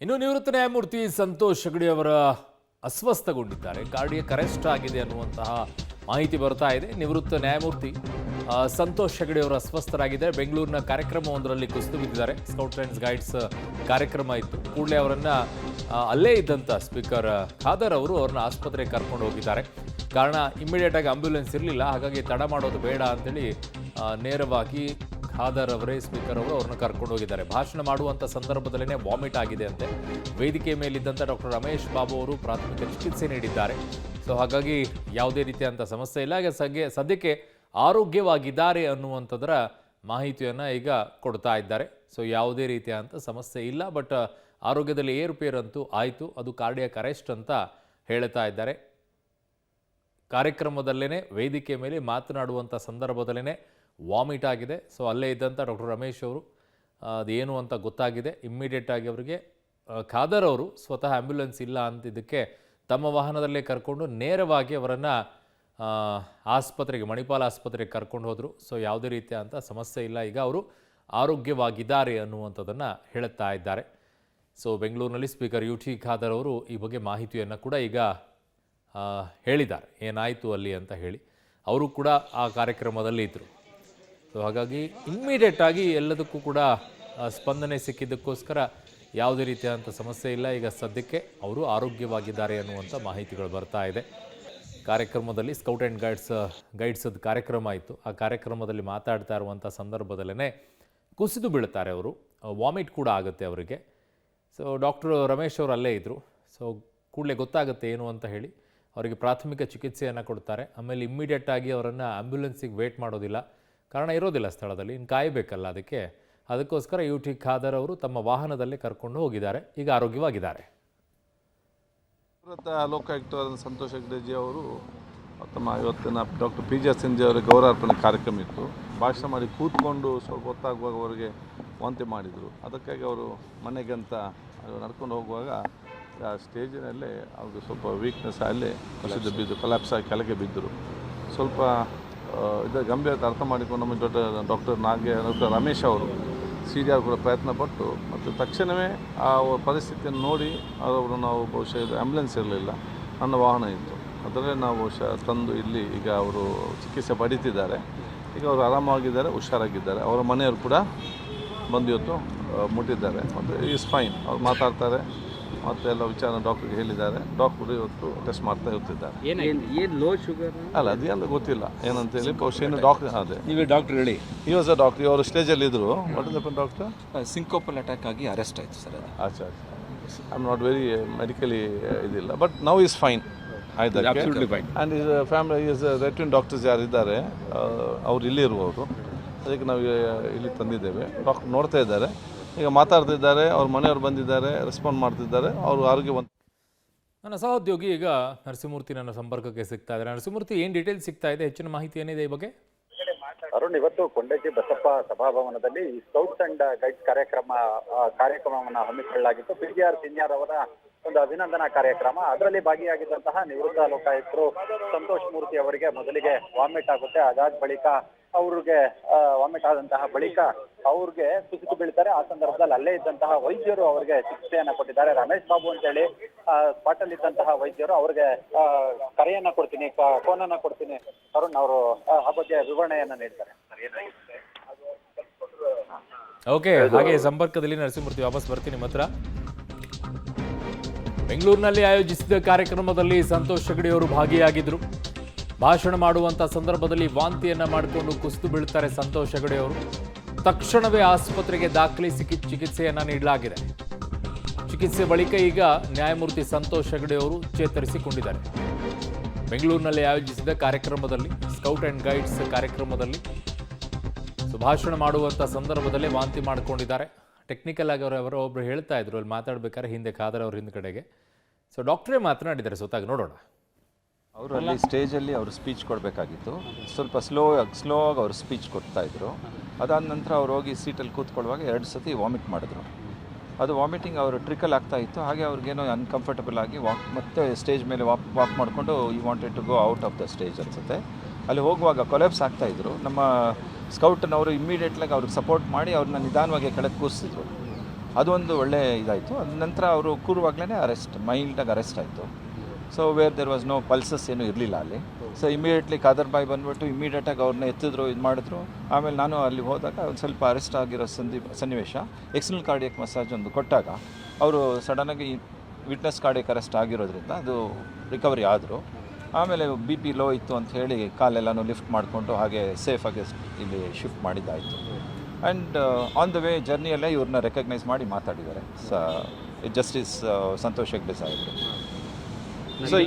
ಇನ್ನು ನಿವೃತ್ತ ನ್ಯಾಯಮೂರ್ತಿ ಸಂತೋಷ್ ಹೆಗಡೆ ಅವರ ಅಸ್ವಸ್ಥಗೊಂಡಿದ್ದಾರೆ. ಕಾರ್ಡಿಯಕ್ ಅರೆಸ್ಟ್ ಆಗಿದೆ ಅನ್ನುವಂತಹ ಮಾಹಿತಿ ಬರ್ತಾ ಇದೆ. ನಿವೃತ್ತ ನ್ಯಾಯಮೂರ್ತಿ ಸಂತೋಷ್ ಹೆಗಡೆ ಅವರು ಅಸ್ವಸ್ಥರಾಗಿದ್ದಾರೆ. ಬೆಂಗಳೂರಿನ ಕಾರ್ಯಕ್ರಮವೊಂದರಲ್ಲಿ ಕುಸಿದು ಬಿದ್ದಿದ್ದಾರೆ. ಸ್ಕೌಟ್ ಆ್ಯಂಡ್ ಗೈಡ್ಸ್ ಕಾರ್ಯಕ್ರಮ ಇತ್ತು. ಕೂಡಲೇ ಅವರನ್ನು ಅಲ್ಲೇ ಇದ್ದಂಥ ಸ್ಪೀಕರ್ ಖಾದರ್ ಅವರು ಅವ್ರನ್ನ ಆಸ್ಪತ್ರೆಗೆ ಕರ್ಕೊಂಡು ಹೋಗಿದ್ದಾರೆ. ಕಾರಣ ಇಮ್ಮಿಡಿಯೇಟ್ ಆಗಿ ಆಂಬ್ಯುಲೆನ್ಸ್ ಇರಲಿಲ್ಲ, ಹಾಗಾಗಿ ತಡ ಮಾಡೋದು ಬೇಡ ಅಂತೇಳಿ ನೇರವಾಗಿ ಖಾದರ್ ಅವರೇ ಸ್ಪೀಕರ್ ಅವರು ಅವ್ರನ್ನ ಕರ್ಕೊಂಡು ಹೋಗಿದ್ದಾರೆ. ಭಾಷಣ ಮಾಡುವಂಥ ಸಂದರ್ಭದಲ್ಲೇ ವಾಮಿಟ್ ಆಗಿದೆ ಅಂತೆ. ವೇದಿಕೆ ಮೇಲಿದ್ದಂಥ ಡಾಕ್ಟರ್ ರಮೇಶ್ ಬಾಬು ಅವರು ಪ್ರಾಥಮಿಕ ಚಿಕಿತ್ಸೆ ನೀಡಿದ್ದಾರೆ. ಸೊ ಹಾಗಾಗಿ ಯಾವುದೇ ರೀತಿಯಂಥ ಸಮಸ್ಯೆ ಇಲ್ಲ. ಹಾಗೆ ಸದ್ಯಕ್ಕೆ ಆರೋಗ್ಯವಾಗಿದ್ದಾರೆ ಅನ್ನುವಂಥದ್ರ ಮಾಹಿತಿಯನ್ನು ಈಗ ಕೊಡ್ತಾ ಇದ್ದಾರೆ. ಸೊ ಯಾವುದೇ ರೀತಿಯಾದಂಥ ಸಮಸ್ಯೆ ಇಲ್ಲ, ಬಟ್ ಆರೋಗ್ಯದಲ್ಲಿ ಏರುಪೇರಂತೂ ಆಯಿತು. ಅದು ಕಾರ್ಡಿಯಕ್ ಅರೆಸ್ಟ್ ಅಂತ ಹೇಳ್ತಾ ಇದ್ದಾರೆ. ಕಾರ್ಯಕ್ರಮದಲ್ಲೇ ವೇದಿಕೆ ಮೇಲೆ ಮಾತನಾಡುವಂಥ ಸಂದರ್ಭದಲ್ಲೇ ವಾಮಿಟ್ ಆಗಿದೆ. ಸೊ ಅಲ್ಲೇ ಇದ್ದಂಥ ಡಾಕ್ಟರ್ ರಮೇಶ್ ಅವರು ಅದೇನು ಅಂತ ಗೊತ್ತಾಗಿದೆ. ಇಮ್ಮಿಡಿಯೇಟಾಗಿ ಅವರಿಗೆ ಖಾದರ್ ಅವರು ಸ್ವತಃ ಆ್ಯಂಬ್ಯುಲೆನ್ಸ್ ಇಲ್ಲ ಅಂತಿದ್ದಕ್ಕೆ ತಮ್ಮ ವಾಹನದಲ್ಲೇ ಕರ್ಕೊಂಡು ನೇರವಾಗಿ ಅವರನ್ನು ಆಸ್ಪತ್ರೆಗೆ, ಮಣಿಪಾಲ್ ಆಸ್ಪತ್ರೆಗೆ ಕರ್ಕೊಂಡು ಹೋದರು. ಸೊ ಯಾವುದೇ ರೀತಿಯಾದಂಥ ಸಮಸ್ಯೆ ಇಲ್ಲ, ಈಗ ಅವರು ಆರೋಗ್ಯವಾಗಿದ್ದಾರೆ ಅನ್ನುವಂಥದ್ದನ್ನು ಹೇಳುತ್ತಾ ಇದ್ದಾರೆ. ಸೊ ಬೆಂಗಳೂರಿನಲ್ಲಿ ಸ್ಪೀಕರ್ ಯು ಟಿ ಖಾದರ್ ಅವರು ಈ ಬಗ್ಗೆ ಮಾಹಿತಿಯನ್ನು ಕೂಡ ಈಗ ಹೇಳಿದ್ದಾರೆ, ಏನಾಯಿತು ಅಲ್ಲಿ ಅಂತ ಹೇಳಿ. ಅವರು ಕೂಡ ಆ ಕಾರ್ಯಕ್ರಮದಲ್ಲಿ ಇದ್ದರು. ಸೊ ಹಾಗಾಗಿ ಇಮ್ಮಿಡಿಯೇಟಾಗಿ ಎಲ್ಲದಕ್ಕೂ ಕೂಡ ಸ್ಪಂದನೆ ಸಿಕ್ಕಿದ್ದಕ್ಕೋಸ್ಕರ ಯಾವುದೇ ರೀತಿಯಾದಂಥ ಸಮಸ್ಯೆ ಇಲ್ಲ. ಈಗ ಸದ್ಯಕ್ಕೆ ಅವರು ಆರೋಗ್ಯವಾಗಿದ್ದಾರೆ ಅನ್ನುವಂಥ ಮಾಹಿತಿಗಳು ಬರ್ತಾ ಇದೆ. ಕಾರ್ಯಕ್ರಮದಲ್ಲಿ ಸ್ಕೌಟ್ ಆ್ಯಂಡ್ ಗೈಡ್ಸದ ಕಾರ್ಯಕ್ರಮ ಇತ್ತು. ಆ ಕಾರ್ಯಕ್ರಮದಲ್ಲಿ ಮಾತಾಡ್ತಾ ಇರುವಂಥ ಸಂದರ್ಭದಲ್ಲೇ ಕುಸಿದು ಬೀಳ್ತಾರೆ ಅವರು. ವಾಮಿಟ್ ಕೂಡ ಆಗುತ್ತೆ ಅವರಿಗೆ. ಸೊ ಡಾಕ್ಟರ್ ರಮೇಶ್ ಅವರು ಅಲ್ಲೇ ಇದ್ದರು. ಸೊ ಕೂಡಲೇ ಗೊತ್ತಾಗುತ್ತೆ ಏನು ಅಂತ ಹೇಳಿ ಅವರಿಗೆ ಪ್ರಾಥಮಿಕ ಚಿಕಿತ್ಸೆಯನ್ನು ಕೊಡ್ತಾರೆ. ಆಮೇಲೆ ಇಮ್ಮಿಡಿಯೇಟಾಗಿ ಅವರನ್ನು ಆ್ಯಂಬ್ಯುಲೆನ್ಸಿಗೆ ವೇಟ್ ಮಾಡೋದಿಲ್ಲ, ಕಾರಣ ಇರೋದಿಲ್ಲ ಸ್ಥಳದಲ್ಲಿ, ಇನ್ನು ಕಾಯಬೇಕಲ್ಲ. ಅದಕ್ಕೋಸ್ಕರ ಯು ಟಿ ಖಾದರ್ ಅವರು ತಮ್ಮ ವಾಹನದಲ್ಲೇ ಕರ್ಕೊಂಡು ಹೋಗಿದ್ದಾರೆ. ಈಗ ಆರೋಗ್ಯವಾಗಿದ್ದಾರೆ. ಲೋಕಾಯುಕ್ತರಾದ ಸಂತೋಷ್ ಹೆಗ್ಡೆಜಿ ಅವರು ತಮ್ಮ ಇವತ್ತಿನ ಡಾಕ್ಟರ್ ಪಿ ಜಿ ಸಿಂಧಿ ಅವರ ಗೌರವಾರ್ಪಣೆ ಕಾರ್ಯಕ್ರಮ ಇತ್ತು. ಭಾಷಣ ಮಾಡಿ ಕೂತ್ಕೊಂಡು ಸ್ವಲ್ಪ ಹೊತ್ತಾಗುವಾಗ ಅವರಿಗೆ ವಾಂತಿ ಮಾಡಿದರು. ಅದಕ್ಕಾಗಿ ಅವರು ಮನೆಗೆ ಅಂತ ನಡ್ಕೊಂಡು ಹೋಗುವಾಗ ಸ್ಟೇಜಿನಲ್ಲೇ ಅವ್ರಿಗೆ ಸ್ವಲ್ಪ ವೀಕ್ನೆಸ್ ಅಲ್ಲೇ ಬಿದ್ದು ಕೊಲ್ಯಾಪ್ಸ್ ಆಗಿ ಕೆಳಗೆ ಬಿದ್ದರು. ಸ್ವಲ್ಪ ಇದರ ಗಂಭೀರತೆ ಅರ್ಥ ಮಾಡಿಕೊಂಡು ನಮ್ಮ ಡಾಕ್ಟರ್ ರಮೇಶ್ ಅವರು ಸಿ ಡಿ ಆರ್ ಕೂಡ ಪ್ರಯತ್ನ ಪಟ್ಟು ಮತ್ತು ತಕ್ಷಣವೇ ಆ ಪರಿಸ್ಥಿತಿಯನ್ನು ನೋಡಿ ಅವರು ನಾವು ಬಹುಶಃ ಇದು ಆ್ಯಂಬುಲೆನ್ಸ್ ಇರಲಿಲ್ಲ, ನನ್ನ ವಾಹನ ಇತ್ತು, ಅದರಲ್ಲೇ ನಾವು ಬಹುಶಃ ತಂದು ಇಲ್ಲಿ ಈಗ ಅವರು ಚಿಕಿತ್ಸೆ ಪಡೀತಿದ್ದಾರೆ. ಈಗ ಅವರು ಆರಾಮಾಗಿದ್ದಾರೆ, ಹುಷಾರಾಗಿದ್ದಾರೆ. ಅವರ ಮನೆಯವರು ಕೂಡ ಬಂದು ಇವತ್ತು ಮುಟ್ಟಿದ್ದಾರೆ ಮತ್ತು ಈಸ್ ಫೈನ್. ಅವ್ರು ಮಾತಾಡ್ತಾರೆ ಮತ್ತು ಎಲ್ಲ ವಿಚಾರ ಡಾಕ್ಟ್ರಿಗೆ ಹೇಳಿದ್ದಾರೆ. ಡಾಕ್ಟ್ರು ಇವತ್ತು ಟೆಸ್ಟ್ ಮಾಡ್ತಾ ಇರ್ತಿದ್ದಾರೆ. ಏನು ಲೋ ಶುಗರ್ ಅಲ್ಲ, ಅದೇನು ಗೊತ್ತಿಲ್ಲ ಏನಂತೇಳಿ. ಬಹುಶಃ ಏನು ಡಾಕ್ಟ್ರ್ ಅದೇ ನೀವೇ ಡಾಕ್ಟ್ರ್ ಹೇಳಿ. ಈ ಹೊಸ ಡಾಕ್ಟ್ರ್ ಅವರು ಸ್ಟೇಜಲ್ಲಿ ಇದ್ದರು. What is doctor? Syncopal attack ಆಗಿ ಅರೆಸ್ಟ್ ಆಯಿತು ಸರ್. ಆಚೆ I am not very medically ಇದಿಲ್ಲ, ಬಟ್ ನೌ ಈಸ್ ಫೈನ್ ಆಯ್ತು. And is family is veterinary doctors ಯಾರಿದ್ದಾರೆ ಅವ್ರು ಇಲ್ಲಿ ಇರುವವರು, ಅದಕ್ಕೆ ನಾವು ಇಲ್ಲಿ ತಂದಿದ್ದೇವೆ. ಡಾಕ್ಟ್ರ್ ನೋಡ್ತಾ ಇದ್ದಾರೆ, ಈಗ ಮಾತಾಡ್ತಿದ್ದಾರೆ. ಅವ್ರ ಮನೆಯವರು ಬಂದಿದ್ದಾರೆ, ರೆಸ್ಪಾಂಡ್ ಮಾಡ್ತಿದ್ದಾರೆ. ಅವರು ಆರೋಗ್ಯವಂತ. ನನ್ನ ಸಹೋದ್ಯೋಗಿ ಈಗ ನರಸಿಂಹಮೂರ್ತಿ ನನ್ನ ಸಂಪರ್ಕಕ್ಕೆ ಸಿಗ್ತಾ ಇದ್ದಾರೆ. ನರಸಿಂಹಮೂರ್ತಿ, ಏನು ಡೀಟೇಲ್ಸ್ ಸಿಗ್ತಾ ಇದೆ? ಹೆಚ್ಚಿನ ಮಾಹಿತಿ ಏನಿದೆ ಈ ಬಗ್ಗೆ? ಅರುಣ್, ಇವತ್ತು ಕೊಂಡಜ್ಜಿ ಬಸಪ್ಪ ಸಭಾಭವನದಲ್ಲಿ ಸ್ಕೌಟ್ಸ್ ಅಂಡ್ ಗೈಡ್ಸ್ ಕಾರ್ಯಕ್ರಮವನ್ನು ಹಮ್ಮಿಕೊಳ್ಳಲಾಗಿತ್ತು. ಪಿ ಜಿ ಆರ್ ಸಿನ್ಯಾರ್ ಅವರ ಒಂದು ಅಭಿನಂದನಾ ಕಾರ್ಯಕ್ರಮ. ಅದರಲ್ಲಿ ಭಾಗಿಯಾಗಿದ್ದಂತಹ ನಿವೃತ್ತ ಲೋಕಾಯುಕ್ತರು ಸಂತೋಷ್ ಮೂರ್ತಿ ಅವರಿಗೆ ಮೊದಲಿಗೆ ವಾಮಿಟ್ ಆಗುತ್ತೆ. ಅದಾದ ಬಳಿಕ ಅವ್ರಿಗೆ ವಾಮಿಟ್ ಆದಂತಹ ಬಳಿಕ ಅವ್ರಿಗೆ ಕುಸಿದು ಬೀಳ್ತಾರೆ. ಆ ಸಂದರ್ಭದಲ್ಲಿ ಅಲ್ಲೇ ಇದ್ದಂತಹ ವೈದ್ಯರು ಅವರಿಗೆ ಚಿಕಿತ್ಸೆಯನ್ನ ಕೊಟ್ಟಿದ್ದಾರೆ. ರಮೇಶ್ ಬಾಬು ಅಂತೇಳಿ ಸ್ಪಾಟ್ ಅಲ್ಲಿ ಇದ್ದಂತಹ ವೈದ್ಯರು ಅವ್ರಿಗೆ ಕರೆಯನ್ನ ಕೊಡ್ತೀನಿ, ಫೋನನ್ನ ಕೊಡ್ತೀನಿ ಅರುಣ್ ಅವರು ಆ ಬಗ್ಗೆ ವಿವರಣೆಯನ್ನ ನೀಡ್ತಾರೆ. ಓಕೆ, ಹಾಗೆ ಸಂಪರ್ಕದಲ್ಲಿ ನರಸಿಂಹಮೂರ್ತಿ ವಾಪಸ್ ಬರ್ತೀನಿ ನಿಮ್ಮ ಹತ್ರ. ಬೆಂಗಳೂರಿನಲ್ಲಿ ಆಯೋಜಿಸಿದ ಕಾರ್ಯಕ್ರಮದಲ್ಲಿ ಸಂತೋಷ್ ಹೆಗಡೆ ಅವರು ಭಾಗಿಯಾಗಿದ್ದರು. ಭಾಷಣ ಮಾಡುವಂಥ ಸಂದರ್ಭದಲ್ಲಿ ವಾಂತಿಯನ್ನು ಮಾಡಿಕೊಂಡು ಕುಸಿದು ಬೀಳ್ತಾರೆ ಸಂತೋಷ್ ಹೆಗಡೆ ಅವರು. ತಕ್ಷಣವೇ ಆಸ್ಪತ್ರೆಗೆ ದಾಖಲಿಸಿ ಚಿಕಿತ್ಸೆಯನ್ನು ನೀಡಲಾಗಿದೆ. ಚಿಕಿತ್ಸೆ ಬಳಿಕ ಈಗ ನ್ಯಾಯಮೂರ್ತಿ ಸಂತೋಷ್ ಹೆಗಡೆ ಅವರು ಚೇತರಿಸಿಕೊಂಡಿದ್ದಾರೆ. ಬೆಂಗಳೂರಿನಲ್ಲಿ ಆಯೋಜಿಸಿದ ಕಾರ್ಯಕ್ರಮದಲ್ಲಿ, ಸ್ಕೌಟ್ ಆ್ಯಂಡ್ ಗೈಡ್ಸ್ ಕಾರ್ಯಕ್ರಮದಲ್ಲಿ ಭಾಷಣ ಮಾಡುವಂಥ ಸಂದರ್ಭದಲ್ಲೇ ವಾಂತಿ ಮಾಡಿಕೊಂಡಿದ್ದಾರೆ. ಟೆಕ್ನಿಕಲ್ ಆಗಿ ಅವರು ಒಬ್ಬರು ಹೇಳ್ತಾ ಇದ್ರು ಅಲ್ಲಿ ಮಾತಾಡ್ಬೇಕಾದ್ರೆ, ಹಿಂದೆ ಖಾದರ್ ಅವ್ರ ಹಿಂದ್ಗಡೆಗೆ. ಸೊ ಡಾಕ್ಟ್ರೇ ಮಾತನಾಡಿದ್ದಾರೆ ಸ್ವತಃ, ನೋಡೋಣ. ಅವರು ಅಲ್ಲಿ ಸ್ಟೇಜಲ್ಲಿ ಅವರು ಸ್ಪೀಚ್ ಕೊಡಬೇಕಾಗಿತ್ತು. ಸ್ವಲ್ಪ ಸ್ಲೋ ಆಗಿ ಅವರು ಸ್ಪೀಚ್ ಕೊಡ್ತಾಯಿದ್ರು. ಅದಾದ ನಂತರ ಅವ್ರು ಹೋಗಿ ಸೀಟಲ್ಲಿ ಕೂತ್ಕೊಳ್ಳುವಾಗ 2 ಸತಿ ವಾಮಿಟ್ ಮಾಡಿದ್ರು. ಅದು ವಾಮಿಟಿಂಗ್ ಅವರು ಟ್ರಿಕಲ್ ಆಗ್ತಾಯಿತ್ತು. ಹಾಗೆ ಅವ್ರಿಗೇನೋ ಅನ್ಕಂಫರ್ಟಬಲ್ ಆಗಿ ಮತ್ತೆ ಸ್ಟೇಜ್ ಮೇಲೆ ವಾಕ್ ಮಾಡಿಕೊಂಡು ಈ wanted to go out of the stage ಅನಿಸುತ್ತೆ. ಅಲ್ಲಿ ಹೋಗುವಾಗ ಕೊಲ್ಯಾಪ್ಸ್ ಆಗ್ತಾಯಿದ್ರು. ನಮ್ಮ ಸ್ಕೌಟ್ನವರು ಇಮ್ಮಿಡಿಯೇಟ್ಲಾಗಿ ಅವ್ರಿಗೆ ಸಪೋರ್ಟ್ ಮಾಡಿ ಅವ್ರನ್ನ ನಿಧಾನವಾಗಿ ಕೆಳಗೆ ಕೂರಿಸಿದ್ರು. ಅದೊಂದು ಒಳ್ಳೆ ಇದಾಯಿತು. ಅದ ನಂತರ ಅವರು ಕೂರುವಾಗಲೇ ಮೈಲ್ಡಾಗಿ ಅರೆಸ್ಟ್ ಆಯಿತು. So where there was no pulses ಏನೂ ಇರಲಿಲ್ಲ ಅಲ್ಲಿ. ಸೊ ಇಮಿಡಿಯೇಟ್ಲಿ ಖಾದರ್ ಬಾಯ್ ಬಂದುಬಿಟ್ಟು ಇಮಿಡಿಯೇಟಾಗಿ ಅವ್ರನ್ನ ಎತ್ತಿದ್ರು, ಇದು ಮಾಡಿದ್ರು. ಆಮೇಲೆ ನಾನು ಅಲ್ಲಿ ಹೋದಾಗ ಒಂದು ಸ್ವಲ್ಪ ಅರೆಸ್ಟ್ ಆಗಿರೋ ಸನ್ನಿವೇಶ, ಎಕ್ಸ್ಟರ್ನಲ್ ಕಾರ್ಡಿಯಕ್ ಮಸಾಜ್ ಒಂದು ಕೊಟ್ಟಾಗ ಅವರು ಸಡನ್ನಾಗಿ ವಿಟ್ನೆಸ್ ಕಾರ್ಡಿಯಕ್ ಅರೆಸ್ಟ್ ಆಗಿರೋದ್ರಿಂದ ಅದು ರಿಕವರಿ ಆದರು. ಆಮೇಲೆ BP ಲೋ ಇತ್ತು ಅಂತ ಹೇಳಿ ಕಾಲೆಲ್ಲನೂ ಲಿಫ್ಟ್ ಮಾಡಿಕೊಂಡು ಹಾಗೆ ಸೇಫಾಗಿ ಇಲ್ಲಿ ಶಿಫ್ಟ್ ಮಾಡಿದ್ದಾಯಿತು. ಆ್ಯಂಡ್ ಆನ್ ದ ವೇ ಜರ್ನಿಯಲ್ಲೇ ಇವ್ರನ್ನ ರೆಕಗ್ನೈಸ್ ಮಾಡಿ ಮಾತಾಡಿದ್ದಾರೆ ಜಸ್ಟಿಸ್ ಸಂತೋಷ್ ಹೆಗ್ಡೆ ಸಾಹೇಬರು. ಸೊ